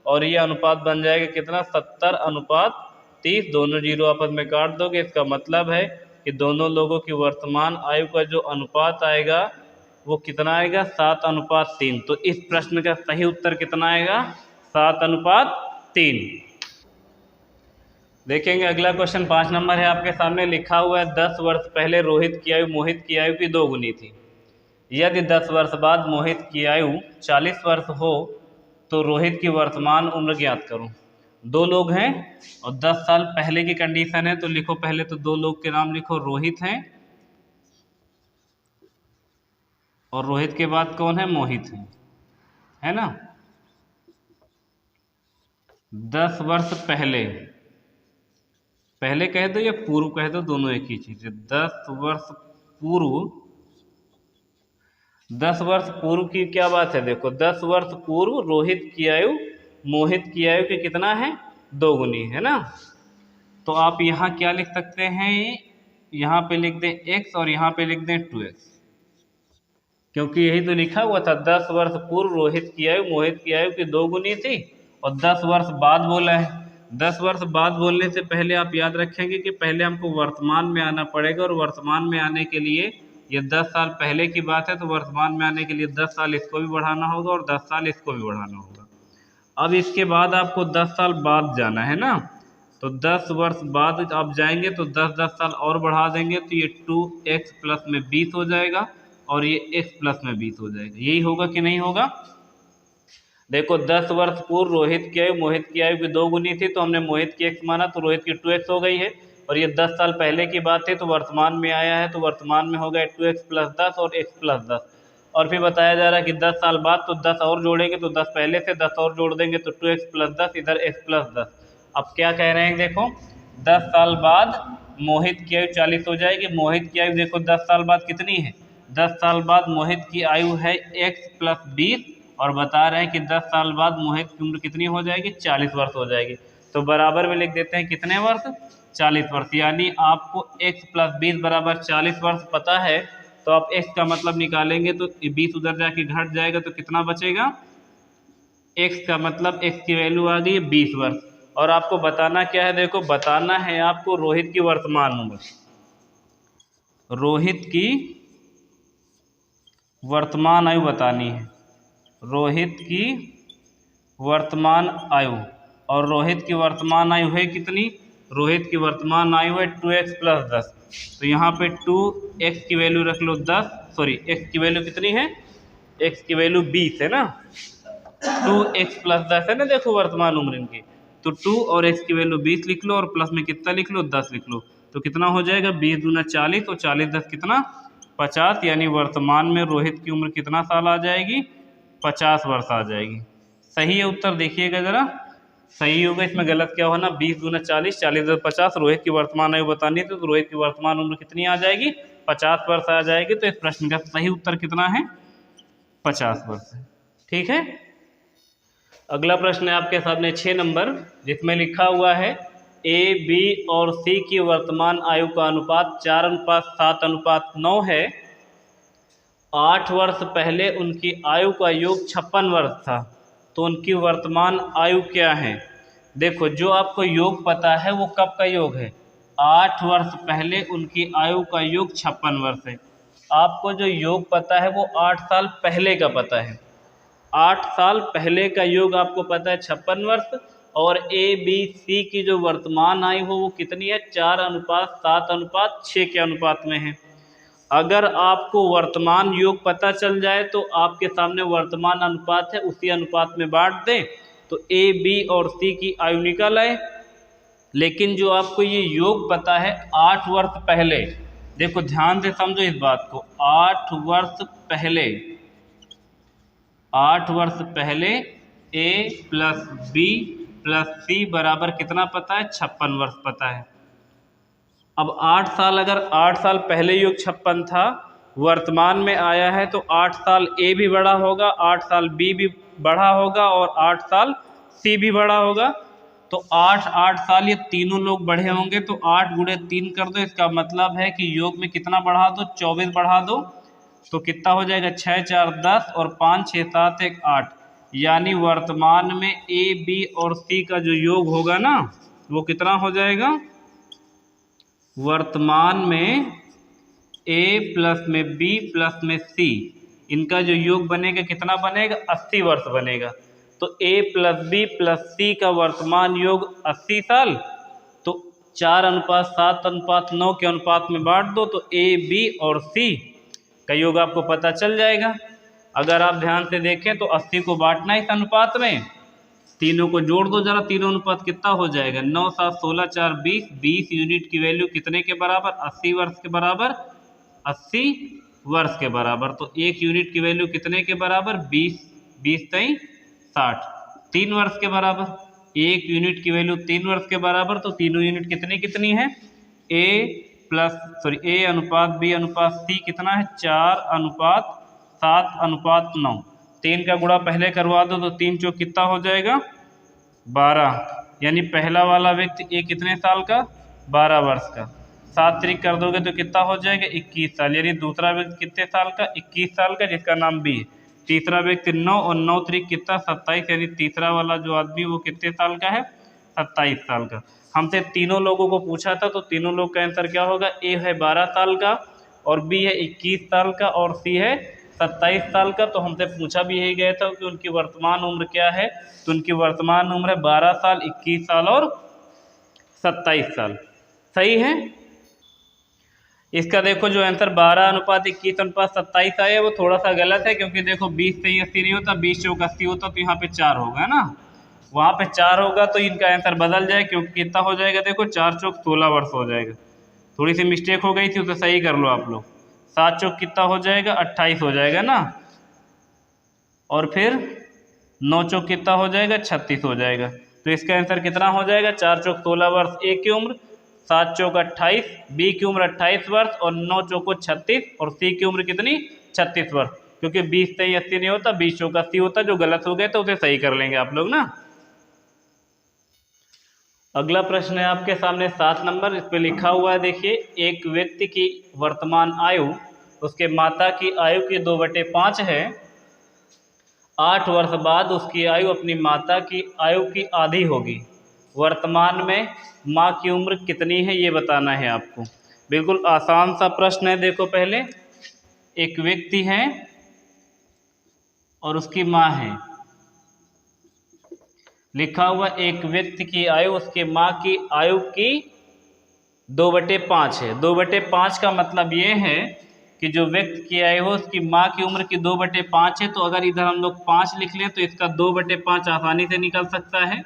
और ये अनुपात बन जाएगा कितना, 70:30। दोनों जीरो आपस में काट दोगे। इसका मतलब है कि दोनों लोगों की वर्तमान आयु का जो अनुपात आएगा वो कितना आएगा, 7:3। तो इस प्रश्न का सही उत्तर कितना आएगा, 7:3। देखेंगे अगला क्वेश्चन 5 नंबर है आपके सामने लिखा हुआ है, 10 वर्ष पहले रोहित की आयु मोहित की आयु की 2 गुनी थी। यदि 10 वर्ष बाद मोहित की आयु 40 वर्ष हो तो रोहित की वर्तमान उम्र ज्ञात करो। 2 लोग हैं और 10 साल पहले की कंडीशन है, तो लिखो पहले तो 2 लोग के नाम लिखो, रोहित हैं और रोहित के बाद कौन है, मोहित है ना। 10 वर्ष पहले, पहले कह दो या पूर्व कह दो, दोनों एक ही चीज है। 10 वर्ष पूर्व, 10 वर्ष पूर्व की क्या बात है, देखो 10 वर्ष पूर्व रोहित की आयु मोहित की आयु के कितना है, 2 गुनी है ना। तो आप यहाँ क्या लिख सकते हैं, यहाँ पे लिख दें x और यहाँ पे लिख दें 2x, क्योंकि यही तो लिखा हुआ था, 10 वर्ष पूर्व रोहित की आयु मोहित की आयु की 2 गुनी थी, और 10 वर्ष बाद बोला है। 10 वर्ष बाद बोलने से पहले आप याद रखेंगे कि पहले हमको वर्तमान में आना पड़ेगा, और वर्तमान में आने के लिए, ये 10 साल पहले की बात है, तो वर्तमान में आने के लिए 10 साल इसको भी बढ़ाना होगा और 10 साल इसको भी बढ़ाना होगा। अब इसके बाद आपको 10 साल बाद जाना है ना, तो 10 वर्ष बाद आप जाएंगे तो 10 साल और बढ़ा देंगे, तो ये 2x प्लस में 20 हो जाएगा, और ये x प्लस में 20 हो जाएगा। यही होगा कि नहीं होगा। देखो 10 वर्ष पूर्व रोहित की आयु मोहित की आयु की 2 गुनी थी, तो हमने मोहित की x माना, तो रोहित की 2x हो गई है, और ये 10 साल पहले की बात है, तो वर्तमान में आया है, तो वर्तमान में हो गया 2x प्लस 10 और x प्लस 10। और फिर बताया जा रहा है कि 10 साल बाद, तो 10 और जोड़ेंगे, तो 10 पहले से 10 और जोड़ देंगे, तो 2x प्लस 10, इधर x प्लस 10। अब क्या कह रहे हैं, देखो 10 साल बाद मोहित की आयु 40 हो जाएगी। मोहित की आयु देखो 10 साल बाद कितनी है, 10 साल बाद मोहित की आयु है x प्लस 20, और बता रहे हैं कि 10 साल बाद मोहित की उम्र कितनी हो जाएगी, 40 वर्ष हो जाएगी। तो बराबर में लिख देते हैं कितने वर्ष, 40 वर्ष। यानी आपको x प्लस 20 बराबर 40 वर्ष पता है, तो आप x का मतलब निकालेंगे, तो 20 उधर जाके घट जाएगा, तो कितना बचेगा, x का मतलब x की वैल्यू आ गई 20 वर्ष। और आपको बताना क्या है, देखो बताना है आपको रोहित की वर्तमान उम्र, रोहित की वर्तमान आयु बतानी है, रोहित की वर्तमान आयु। और रोहित की वर्तमान आयु है कितनी, रोहित की वर्तमान आयु है 2x प्लस 10। तो यहाँ पे 2x की वैल्यू रख लो 10, सॉरी x की वैल्यू कितनी है, x की वैल्यू 20 है ना, 2x प्लस 10 है ना, देखो वर्तमान उम्र इनकी, तो 2 और x की वैल्यू 20 लिख लो, और प्लस में कितना लिख लो, 10 लिख लो, तो कितना हो जाएगा, 20 दूना 40, और 40 10 कितना, 50। यानी वर्तमान में रोहित की उम्र कितना साल आ जाएगी, 50 वर्ष आ जाएगी। सही है उत्तर, देखिएगा जरा सही होगा, इसमें गलत क्या होना, 20 दूना 40, 40 10 50, रोहित की वर्तमान आयु बतानी थी, तो रोहित की वर्तमान उम्र कितनी आ जाएगी, 50 वर्ष आ जाएगी। तो इस प्रश्न का सही उत्तर कितना है, 50 वर्ष है। ठीक है, अगला प्रश्न है आपके सामने 6 नंबर, जिसमें लिखा हुआ है ए बी और सी की वर्तमान आयु का अनुपात 4:7:9 है। 8 वर्ष पहले उनकी आयु का योग 56 वर्ष था, तो उनकी वर्तमान आयु क्या है। देखो जो आपको योग पता है वो कब का योग है, 8 वर्ष पहले उनकी आयु का योग 56 वर्ष है। आपको जो योग पता है वो 8 साल पहले का पता है, 8 साल पहले का योग आपको पता है 56 वर्ष, और ए बी सी की जो वर्तमान आयु हो वो कितनी है, 4:7:6 के अनुपात में है। अगर आपको वर्तमान योग पता चल जाए तो आपके सामने वर्तमान अनुपात है, उसी अनुपात में बांट दें, तो ए बी और सी की आयु निकल आए। लेकिन जो आपको ये योग पता है 8 वर्ष पहले, देखो ध्यान से समझो इस बात को, 8 वर्ष पहले ए प्लस बी प्लस सी बराबर कितना पता है? 56 वर्ष पता है। अब 8 साल, अगर 8 साल पहले युग 56 था, वर्तमान में आया है तो 8 साल ए भी बड़ा होगा, 8 साल बी भी बड़ा होगा और 8 साल सी भी बड़ा होगा। तो 8 साल ये तीनों लोग बढ़े होंगे, तो 8 गुणे 3 कर दो। इसका मतलब है कि योग में कितना बढ़ा दो? 24 बढ़ा दो, तो कितना हो जाएगा? 6 4 10 और 5 6 7 1 8। यानी वर्तमान में ए बी और सी का जो योग होगा ना, वो कितना हो जाएगा? वर्तमान में ए प्लस में बी प्लस में सी, इनका जो योग बनेगा कितना बनेगा? 80 वर्ष बनेगा। तो ए प्लस बी प्लस सी का वर्तमान योग 80 साल। तो 4:7:9 के अनुपात में बांट दो, तो ए बी और सी का योग आपको पता चल जाएगा। अगर आप ध्यान से देखें तो 80 को बांटना है इस अनुपात में, तीनों को जोड़ दो जरा, तीनों अनुपात कितना हो जाएगा? 9 7 16 4 20। 20 यूनिट की वैल्यू कितने के बराबर? 80 वर्ष के बराबर। 80 वर्ष के बराबर। तो 1 यूनिट की वैल्यू कितने के बराबर? 20। 20 3 60, 3 वर्ष के बराबर। 1 यूनिट की वैल्यू 3 वर्ष के बराबर, तो तीनों यूनिट कितनी कितनी है? ए अनुपात बी अनुपात सी कितना है? 4:7:9। 3 का गुणा पहले करवा दो, तो 3 चौक कितना हो जाएगा? 12। यानी पहला वाला व्यक्ति ए कितने साल का? 12 वर्ष का। 7 त्रिक कर दोगे तो कितना हो जाएगा? 21 साल। यानी दूसरा व्यक्ति कितने साल का? 21 साल का, जिसका नाम बी है। तीसरा व्यक्ति 9 और 9 त्रिक कितना? 27। यानी तीसरा वाला जो आदमी वो कितने साल का है? 27 साल का। हमसे तीनों लोगों को पूछा था, तो तीनों लोग का आंसर क्या होगा? ए है 12 साल का और बी है 21 साल का और सी है 27 साल का। तो हमसे पूछा भी यही गया था कि उनकी वर्तमान उम्र क्या है, तो उनकी वर्तमान उम्र है 12 साल, 21 साल और 27 साल। सही है। इसका देखो जो आंसर 12:21:27 आया वो थोड़ा सा गलत है, क्योंकि देखो 20 से ही 80 नहीं होता, 20 चौक 80 होता, तो यहाँ पे 4 होगा ना, वहाँ पे 4 होगा, तो इनका आंसर बदल जाए, क्योंकि कितना हो जाएगा? देखो 4 चौक 16 वर्ष हो जाएगा। थोड़ी सी मिस्टेक हो गई थी, उसे सही कर लो आप लोग। 7 चौक कितना हो जाएगा? 28 हो जाएगा ना, और फिर 9 चौक कितना हो जाएगा? 36 हो जाएगा। तो इसका आंसर कितना हो जाएगा? 4 चौक 16 वर्ष ए की उम्र, 7 चौक 28, बी की उम्र 28 वर्ष और 9 चौको 36 और सी की उम्र कितनी? 36 वर्ष। क्योंकि 20 से 80 नहीं होता, 20 चौक 80 होता। जो गलत हो गया तो उसे सही कर लेंगे आप लोग ना। अगला प्रश्न है आपके सामने 7 नंबर। इस पे लिखा हुआ है, देखिए, एक व्यक्ति की वर्तमान आयु उसके माता की आयु की 2/5 है। 8 वर्ष बाद उसकी आयु अपनी माता की आयु की आधी होगी। वर्तमान में माँ की उम्र कितनी है, ये बताना है आपको। बिल्कुल आसान सा प्रश्न है। देखो, पहले एक व्यक्ति है और उसकी माँ है। लिखा हुआ एक व्यक्ति की आयु उसके माँ की आयु की 2/5 है। 2/5 का मतलब ये है कि जो व्यक्ति की आयु हो उसकी माँ की उम्र की 2/5 है। तो अगर इधर हम लोग 5 लिख लें तो इसका 2/5 आसानी से निकल सकता है।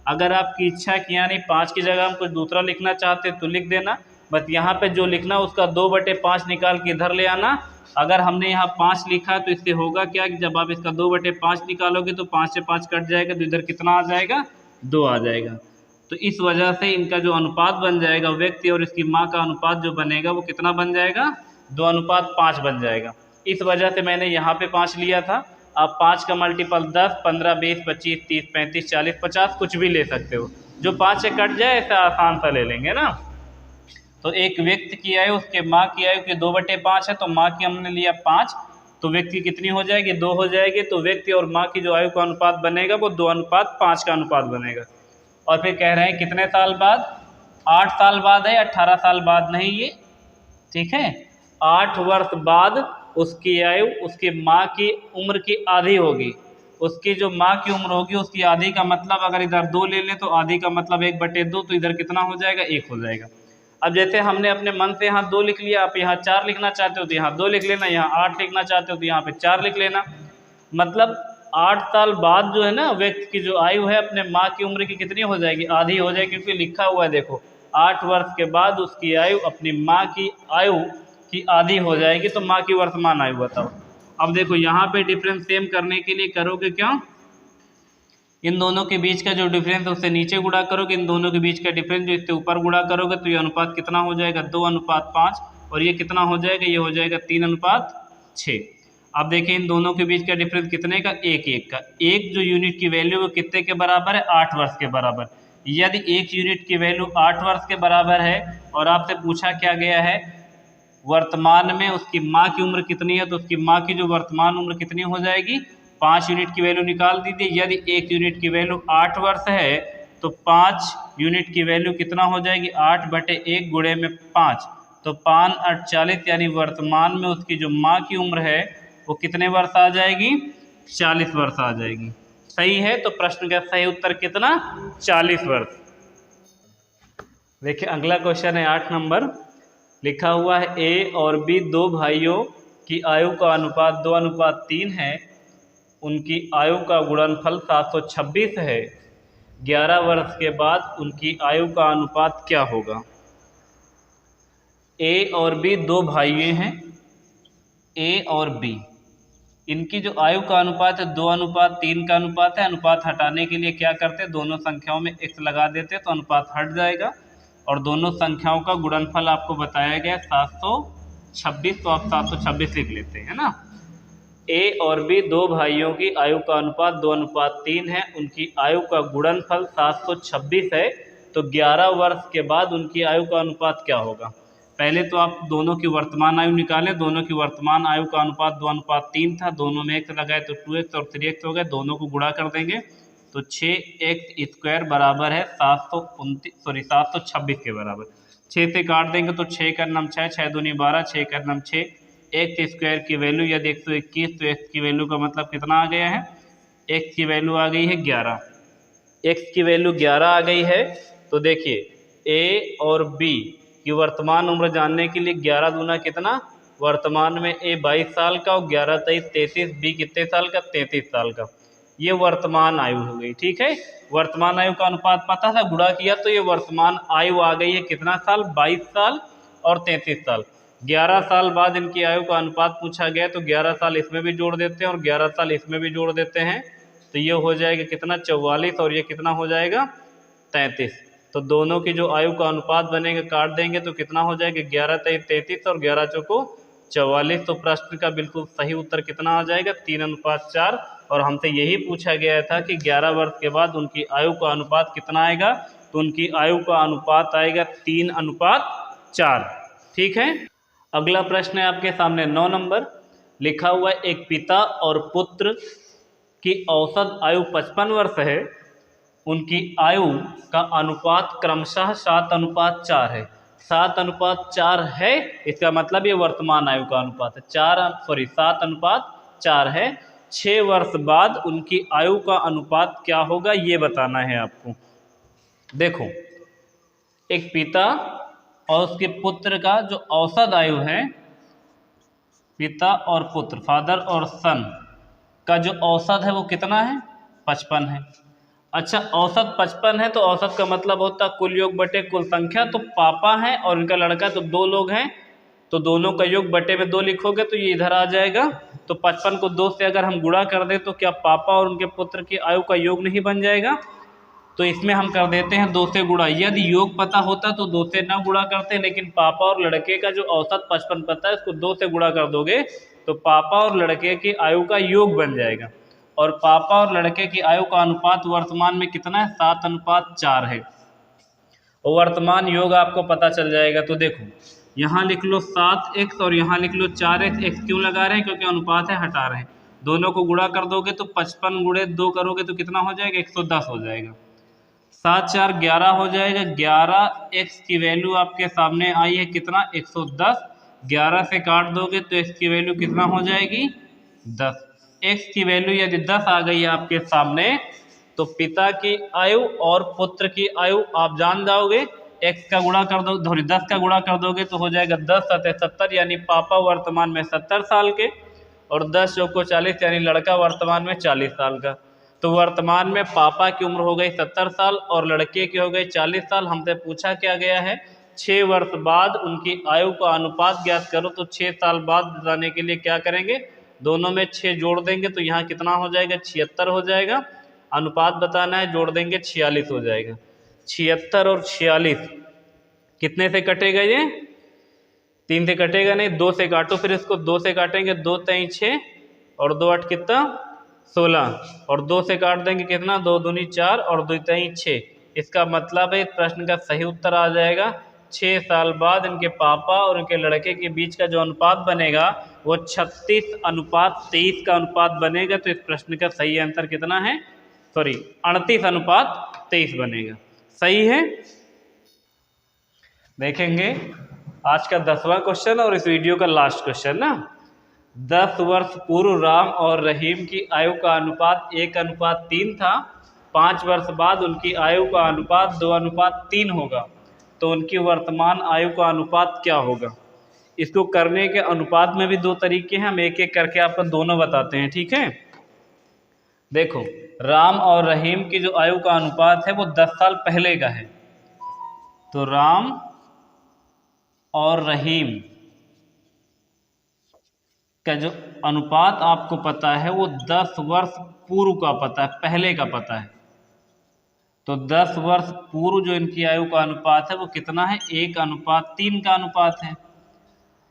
अगर आपकी इच्छा कि यानी 5 की जगह हम कुछ दूसरा लिखना चाहते हैं तो लिख देना, बस यहाँ पे जो लिखना उसका 2/5 निकाल के इधर ले आना। अगर हमने यहाँ 5 लिखा तो इससे होगा क्या कि जब आप इसका 2/5 निकालोगे तो 5 से 5 कट जाएगा, तो इधर कितना आ जाएगा? 2 आ जाएगा। तो इस वजह से इनका जो अनुपात बन जाएगा, व्यक्ति और इसकी माँ का अनुपात जो बनेगा वो कितना बन जाएगा? 2:5 बन जाएगा। इस वजह से मैंने यहाँ पे 5 लिया था। आप 5 का मल्टीपल 10, 15, 20, 25, 30, 35, 40, 50 कुछ भी ले सकते हो। जो 5 से कट जाए ऐसा आसान सा ले लेंगे ना। तो एक व्यक्ति की आयु उसके माँ की आयु की 2/5 है, तो माँ की हमने लिया 5, तो व्यक्ति कितनी हो जाएगी? 2 हो जाएगी। तो व्यक्ति और माँ की जो आयु का अनुपात बनेगा वो 2:5 का अनुपात बनेगा। और फिर कह रहे हैं कितने साल बाद? 8 साल बाद है, 18 साल बाद नहीं ये, ठीक है। 8 वर्ष बाद उसकी आयु उसकी माँ की उम्र की आधी होगी। उसकी जो माँ की उम्र होगी उसकी आधी का मतलब अगर इधर 2 ले लें तो आधी का मतलब 1/2, तो इधर कितना हो जाएगा? 1 हो जाएगा। अब जैसे हमने अपने मन से यहाँ 2 लिख लिया, आप यहाँ 4 लिखना चाहते हो तो यहाँ 2 लिख लेना, यहाँ 8 लिखना चाहते हो तो यहाँ पे 4 लिख लेना। मतलब 8 साल बाद जो है ना व्यक्ति की जो आयु है अपने माँ की उम्र की कितनी हो जाएगी? आधी हो जाएगी। क्योंकि लिखा हुआ है, देखो, 8 वर्ष के बाद उसकी आयु अपनी माँ की आयु की आधी हो जाएगी। तो माँ की वर्तमान आयु बताओ। अब देखो यहाँ पे डिफरेंस सेम करने के लिए करोगे क्या? इन दोनों के बीच का जो डिफरेंस है उससे नीचे गुणा करोगे, इन दोनों के बीच का डिफरेंस जो इससे ऊपर गुणा करोगे, तो ये अनुपात कितना हो जाएगा 2:5, और ये कितना हो जाएगा, ये हो जाएगा 3:6। अब देखिए इन दोनों के बीच का डिफरेंस कितने का, 1 का। एक जो यूनिट की वैल्यू वो कितने के बराबर है, 8 वर्ष के बराबर। यदि एक यूनिट की वैल्यू 8 वर्ष के बराबर है और आपसे पूछा क्या गया है वर्तमान में उसकी माँ की उम्र कितनी है, तो उसकी माँ की जो वर्तमान उम्र कितनी हो जाएगी, 5 यूनिट की वैल्यू निकाल दीजिए। यदि एक यूनिट की वैल्यू 8 वर्ष है तो 5 यूनिट की वैल्यू कितना हो जाएगी, 8/1 गुणे में 5, तो 5 8 40, यानी वर्तमान में उसकी जो माँ की उम्र है वो कितने वर्ष आ जाएगी, 40 वर्ष आ जाएगी। सही है, तो प्रश्न का सही उत्तर कितना, 40 वर्ष। देखिए अगला क्वेश्चन है 8 नंबर, लिखा हुआ है ए और बी दो भाइयों की आयु का अनुपात 2:3 है, उनकी आयु का गुणनफल 726 है, 11 वर्ष के बाद उनकी आयु का अनुपात क्या होगा। ए और बी दो भाई हैं, ए और बी, इनकी जो आयु का अनुपात है 2:3 का अनुपात है। अनुपात हटाने के लिए क्या करते हैं, दोनों संख्याओं में x लगा देते हैं तो अनुपात हट जाएगा, और दोनों संख्याओं का गुणनफल आपको बताया गया 726, तो आप 726 लिख लेते हैं ना। ए और बी दो भाइयों की आयु का अनुपात 2:3 है, उनकी आयु का गुणनफल 726 है, तो 11 वर्ष के बाद उनकी आयु का अनुपात क्या होगा। पहले तो आप दोनों की वर्तमान आयु निकालें। दोनों की वर्तमान आयु का अनुपात 2:3 था, दोनों में x लगाए तो 2x और 3x हो गए, दोनों को गुणा कर देंगे तो 6x² बराबर है 726 के बराबर। 6 से काट देंगे तो 6 का नाम 6, 6 दूनी 12, 6 का नाम 6, x² की वैल्यू यदि 121, तो x की वैल्यू का मतलब कितना आ गया है, x की वैल्यू आ गई है 11। x की वैल्यू 11 आ गई है, तो देखिए a और b की वर्तमान उम्र जानने के लिए 11 दूना कितना, वर्तमान में a 22 साल का और 11 23 33, b कितने साल का, 33 साल का। ये वर्तमान आयु हो गई, ठीक है। वर्तमान आयु का अनुपात पता था, गुणा किया तो ये वर्तमान आयु आ गई है कितना साल, 22 साल और 33 साल। 11 साल बाद इनकी आयु का अनुपात पूछा गया, तो 11 साल इसमें भी जोड़ देते हैं और 11 साल इसमें भी जोड़ देते हैं, तो ये हो जाएगा कितना 44, और ये कितना हो जाएगा 33। तो दोनों की जो आयु का अनुपात बनेगा काट देंगे तो कितना हो जाएगा 11 23 33 और 11 चौको 44। तो प्रश्न का बिल्कुल सही उत्तर कितना आ जाएगा, 3:4। और हमसे यही पूछा गया था कि 11 वर्ष के बाद उनकी आयु का अनुपात कितना आएगा, तो उनकी आयु का अनुपात आएगा 3:4। ठीक है। अगला प्रश्न है आपके सामने 9 नंबर, लिखा हुआ है एक पिता और पुत्र की औसत आयु 55 वर्ष है, उनकी आयु का अनुपात क्रमशः 7:4 है। 7:4 है, इसका मतलब ये वर्तमान आयु का अनुपात है। 7:4 है। 6 वर्ष बाद उनकी आयु का अनुपात क्या होगा ये बताना है आपको। देखो, एक पिता और उसके पुत्र का जो औसत आयु है, पिता और पुत्र, फादर और सन का जो औसत है वो कितना है, 55 है। अच्छा, औसत 55 है तो औसत का मतलब होता है कुल योग बटे कुल संख्या। तो पापा हैं और उनका लड़का, तो 2 लोग हैं, तो दोनों का योग बटे में 2 लिखोगे तो ये इधर आ जाएगा। तो 55 को 2 से अगर हम गुणा कर दें तो क्या पापा और उनके पुत्र की आयु का योग नहीं बन जाएगा। तो इसमें हम कर देते हैं 2 से गुणा। यदि योग पता होता तो 2 से ना गुणा करते, लेकिन पापा और लड़के का जो औसत 55 पता है उसको 2 से गुणा कर दोगे तो पापा और लड़के की आयु का योग बन जाएगा। और पापा और लड़के की आयु का अनुपात वर्तमान में कितना है, 7:4 है। और वर्तमान योग आपको पता चल जाएगा। तो देखो, यहाँ लिख लो 7x और यहाँ लिख लो 4x। x क्यों लगा रहे हैं, क्योंकि अनुपात है, हटा रहे हैं। दोनों को गुणा कर दोगे तो 55 गुणे 2 करोगे तो कितना हो जाएगा, 110 हो जाएगा। 7 4 11 हो जाएगा। 11x की वैल्यू आपके सामने आई है कितना, 110। 11 से काट दोगे तो x की वैल्यू कितना हो जाएगी, 10। x की वैल्यू यदि 10 आ गई है आपके सामने, तो पिता की आयु और पुत्र की आयु आप जान जाओगे। x का गुणा कर दो, 10 का गुणा कर दोगे तो हो जाएगा 10 7 70, यानी पापा वर्तमान में 70 साल के और 10 चौको 40, यानी लड़का वर्तमान में 40 साल का। तो वर्तमान में पापा की उम्र हो गई 70 साल और लड़के की हो गई 40 साल। हमसे पूछा क्या गया है, 6 वर्ष बाद उनकी आयु का अनुपात ज्ञात करो। तो 6 साल बाद बताने के लिए क्या करेंगे, दोनों में 6 जोड़ देंगे तो यहाँ कितना हो जाएगा, 76 हो जाएगा। अनुपात बताना है, जोड़ देंगे 46 हो जाएगा। 76 और 46 कितने से कटेगा ये? 3 से कटेगा नहीं, 2 से काटो, फिर इसको 2 से काटेंगे, 2 3 6 और 2 8 कितना 16, और 2 से काट देंगे कितना 2 दूनी 4 और 2 3 6। इसका मतलब है इस प्रश्न का सही उत्तर आ जाएगा 6 साल बाद इनके पापा और इनके लड़के के बीच का जो अनुपात बनेगा वो 36:23 का अनुपात बनेगा। तो इस प्रश्न का सही आंसर कितना है? 38:23 बनेगा। सही है। देखेंगे आज का 10वां क्वेश्चन और इस वीडियो का लास्ट क्वेश्चन ना। 10 वर्ष पूर्व राम और रहीम की आयु का अनुपात 1:3 था। 5 वर्ष बाद उनकी आयु का अनुपात 2:3 होगा, तो उनकी वर्तमान आयु का अनुपात क्या होगा? इसको करने के अनुपात में भी 2 तरीके हैं, हम एक एक करके आपको दोनों बताते हैं, ठीक है। देखो, राम और रहीम की जो आयु का अनुपात है वो 10 साल पहले का है। तो राम और रहीम का जो अनुपात आपको पता है वो 10 वर्ष पूर्व का पता है, पहले का पता है। तो 10 वर्ष पूर्व जो इनकी आयु का अनुपात है वो कितना है? 1:3 का अनुपात है।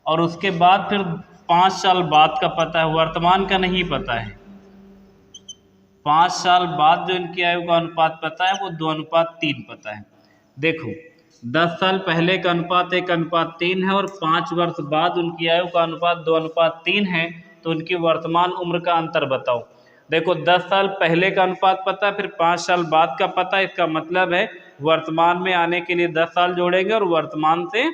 और उसके बाद फिर 5 साल बाद का पता है, वर्तमान का नहीं पता है। 5 साल बाद जो इनकी आयु का अनुपात पता है वो 2:3 पता है। देखो, 10 साल पहले का अनुपात 1:3 है और 5 वर्ष बाद उनकी आयु का अनुपात 2:3 है, तो उनकी वर्तमान उम्र का अंतर बताओ। देखो, 10 साल पहले का अनुपात पता है, फिर 5 साल बाद का पता है। इसका मतलब है वर्तमान में आने के लिए 10 साल जोड़ेंगे और वर्तमान से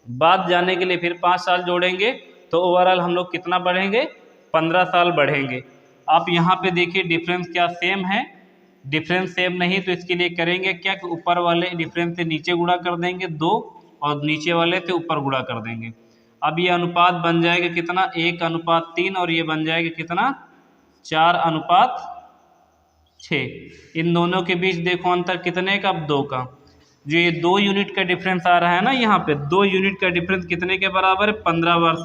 बाद जाने के लिए फिर 5 साल जोड़ेंगे, तो ओवरऑल हम लोग कितना बढ़ेंगे? 15 साल बढ़ेंगे। आप यहाँ पे देखिए डिफरेंस क्या सेम है? डिफरेंस सेम नहीं, तो इसके लिए करेंगे क्या कि ऊपर वाले डिफरेंस से नीचे गुणा कर देंगे 2 और नीचे वाले से ऊपर गुणा कर देंगे। अब ये अनुपात बन जाएगा कितना? 1:3 और ये बन जाएगा कितना? 4:6। इन दोनों के बीच देखो अंतर कितने का? 2 का। जो ये 2 यूनिट का डिफरेंस आ रहा है ना, यहाँ पे 2 यूनिट का डिफरेंस कितने के बराबर है? 15 वर्ष।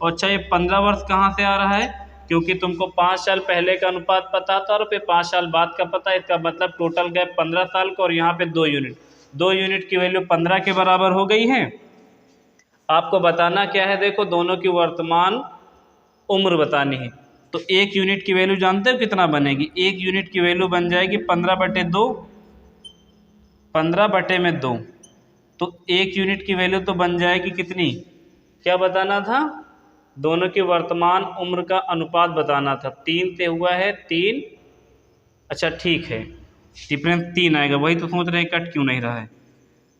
और अच्छा, ये 15 वर्ष कहाँ से आ रहा है? क्योंकि तुमको 5 साल पहले का अनुपात पता था और फिर 5 साल बाद का पता है। इसका मतलब टोटल गैप 15 साल का, और यहाँ पे 2 यूनिट की वैल्यू 15 के बराबर हो गई है। आपको बताना क्या है? देखो, दोनों की वर्तमान उम्र बतानी है। तो 1 यूनिट की वैल्यू जानते हो कितना बनेगी? 1 यूनिट की वैल्यू बन जाएगी 15/2। 15/2। तो 1 यूनिट की वैल्यू तो बन जाएगी कितनी? क्या बताना था? दोनों की वर्तमान उम्र का अनुपात बताना था। 3 से हुआ है 3। अच्छा ठीक है, डिफरेंस 3 आएगा। वही तो सोच रहे हैं कट क्यों नहीं रहा है।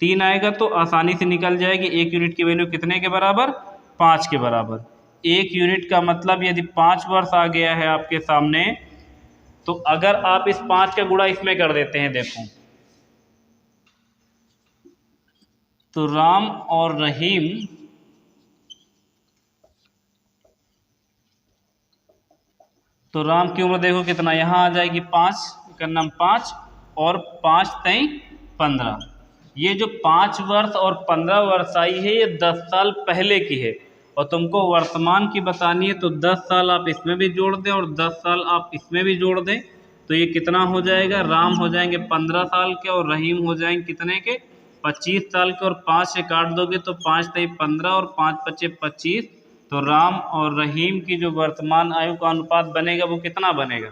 3 आएगा तो आसानी से निकल जाएगी। 1 यूनिट की वैल्यू कितने के बराबर? 5 के बराबर। 1 यूनिट का मतलब यदि 5 वर्ष आ गया है आपके सामने, तो अगर आप इस 5 का गुणा इसमें कर देते हैं, देखो, तो राम और रहीम तो राम की उम्र देखो कितना, यहाँ आ जाएगी 5 का नाम 5 और 5 3 15। ये जो 5 वर्ष और 15 वर्ष आई है ये 10 साल पहले की है, और तुमको वर्तमान की बतानी है। तो 10 साल आप इसमें भी जोड़ दें और 10 साल आप इसमें भी जोड़ दें, तो ये कितना हो जाएगा? राम हो जाएंगे 15 साल के और रहीम हो जाएंगे कितने के? 25 साल के। और 5 से काट दोगे तो 5 3 15 और 5 5 25। तो राम और रहीम की जो वर्तमान आयु का अनुपात बनेगा वो कितना बनेगा?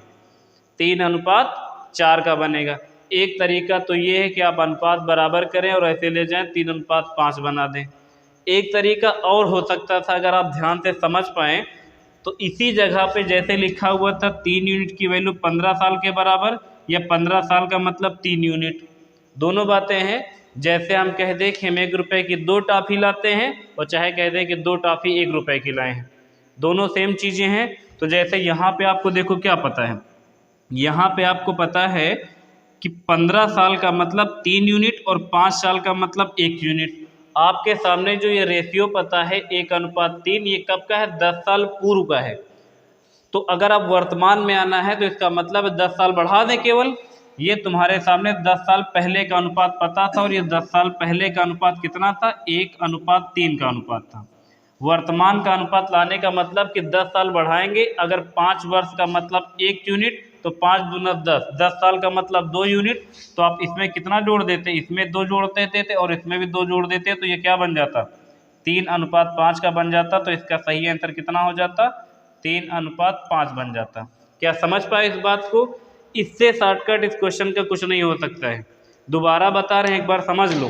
3:4 का बनेगा। एक तरीका तो ये है कि आप अनुपात बराबर करें और ऐसे ले जाएं 3:5 बना दें। एक तरीका और हो सकता था, अगर आप ध्यान से समझ पाएँ, तो इसी जगह पे जैसे लिखा हुआ था 3 यूनिट की वैल्यू 15 साल के बराबर, या 15 साल का मतलब 3 यूनिट, दोनों बातें हैं। जैसे हम कह दें कि हम 1 रुपये की 2 टॉफ़ी लाते हैं, और चाहे कह दें कि 2 टॉफ़ी 1 रुपये की लाए हैं, दोनों सेम चीज़ें हैं। तो जैसे यहाँ पे आपको देखो क्या पता है, यहाँ पे आपको पता है कि 15 साल का मतलब 3 यूनिट और 5 साल का मतलब 1 यूनिट। आपके सामने जो ये रेशियो पता है 1:3, ये कब का है? 10 साल पूर्व का है। तो अगर आप वर्तमान में आना है तो इसका मतलब 10 साल बढ़ा दें केवल। ये तुम्हारे सामने 10 साल पहले का अनुपात पता था, और ये 10 साल पहले का अनुपात कितना था? 1:3 का अनुपात था। वर्तमान का अनुपात लाने का मतलब कि 10 साल बढ़ाएंगे। अगर 5 वर्ष का मतलब 1 यूनिट, तो 5 दूना 10, 10 साल का मतलब 2 यूनिट। तो आप इसमें कितना जोड़ देते, इसमें 2 जोड़ देते थे और इसमें भी 2 जोड़ देते, तो ये क्या बन जाता, 3:5 का बन जाता। तो इसका सही आंसर कितना हो जाता, 3:5 बन जाता। क्या समझ पाए इस बात को? इससे शॉर्टकट इस क्वेश्चन का कुछ नहीं हो सकता है। दोबारा बता रहे हैं, एक बार समझ लो।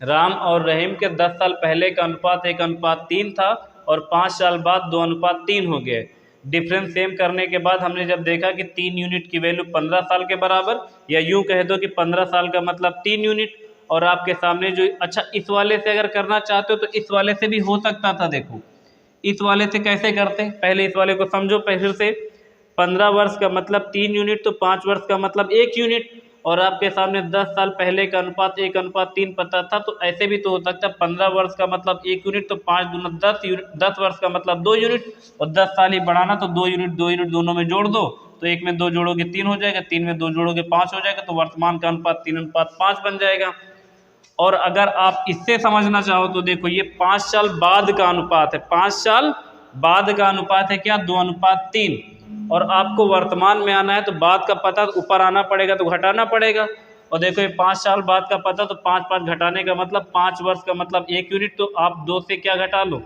राम और रहीम के 10 साल पहले का अनुपात 1:3 था और 5 साल बाद 2:3 हो गया। डिफरेंस सेम करने के बाद हमने जब देखा कि 3 यूनिट की वैल्यू 15 साल के बराबर, या यूं कह दो कि 15 साल का मतलब 3 यूनिट, और आपके सामने जो, अच्छा इस वाले से अगर करना चाहते हो तो इस वाले से भी हो सकता था। देखो इस वाले से कैसे करते, पहले इस वाले को समझो फिर से। 15 वर्ष का मतलब 3 यूनिट, तो 5 वर्ष का मतलब 1 यूनिट, और आपके सामने 10 साल पहले का अनुपात 1:3 पता था। तो ऐसे भी तो हो सकता है 15 वर्ष का मतलब 1 यूनिट, तो 5 दूना 10 यूनिट, 10 वर्ष का मतलब 2 यूनिट, और 10 साल ही बढ़ाना तो 2 यूनिट 2 यूनिट दोनों में जोड़ दो, तो एक में 2 जोड़ोगे 3 हो जाएगा, 3 में 2 जोड़ोगे 5 हो जाएगा, तो वर्तमान का अनुपात 3:5 बन जाएगा। और अगर आप इससे समझना चाहो तो देखो ये 5 साल बाद का अनुपात है, 5 साल बाद का अनुपात है क्या, 2:3, और आपको वर्तमान में आना है तो बाद का पता तो ऊपर आना पड़ेगा तो घटाना पड़ेगा। और देखो ये 5 साल बाद का पता, तो 5 घटाने का मतलब 5 वर्ष का मतलब 1 यूनिट, तो आप 2 से क्या घटा लो,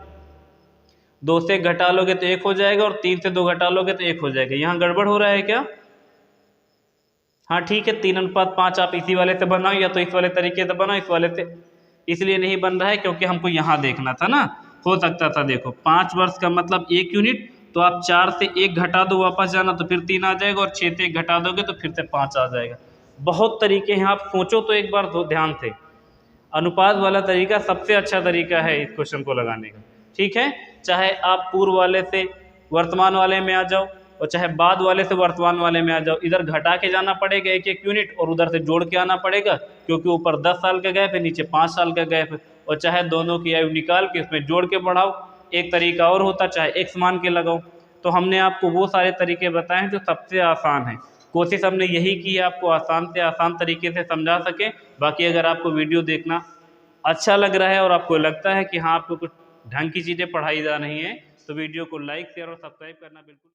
2 से घटा लोगे तो 1 हो जाएगा, और 3 से 2 घटा लोगे तो 1 हो जाएगा। यहाँ गड़बड़ हो रहा है क्या? हाँ ठीक है, 3:5 आप इसी वाले से बनाओ, या तो इस वाले तरीके से बनाओ, इस वाले से इसलिए नहीं बन रहा है क्योंकि हमको यहाँ देखना था ना। हो सकता था, देखो 5 वर्ष का मतलब 1 यूनिट, तो आप 4 से 1 घटा दो, वापस जाना तो फिर 3 आ जाएगा, और 6 से 1 घटा दोगे तो फिर से 5 आ जाएगा। बहुत तरीके हैं, आप सोचो तो एक बार तो ध्यान से। अनुपात वाला तरीका सबसे अच्छा तरीका है इस क्वेश्चन को लगाने का, ठीक है। चाहे आप पूर्व वाले से वर्तमान वाले में आ जाओ, और चाहे बाद वाले से वर्तमान वाले में आ जाओ, इधर घटा के जाना पड़ेगा 1-1 यूनिट, और उधर से जोड़ के आना पड़ेगा, क्योंकि ऊपर 10 साल का गैप है, नीचे 5 साल का गैप है। और चाहे दोनों की आयु निकाल के उसमें जोड़ के बढ़ाओ, एक तरीका और होता चाहे एक्स मान के लगाओ। तो हमने आपको वो सारे तरीके बताए हैं जो सबसे आसान है। कोशिश हमने यही की है आपको आसान से आसान तरीके से समझा सके। बाकी अगर आपको वीडियो देखना अच्छा लग रहा है और आपको लगता है कि हाँ आपको कुछ ढंग की चीज़ें पढ़ाई जा रही हैं, तो वीडियो को लाइक शेयर और सब्सक्राइब करना बिल्कुल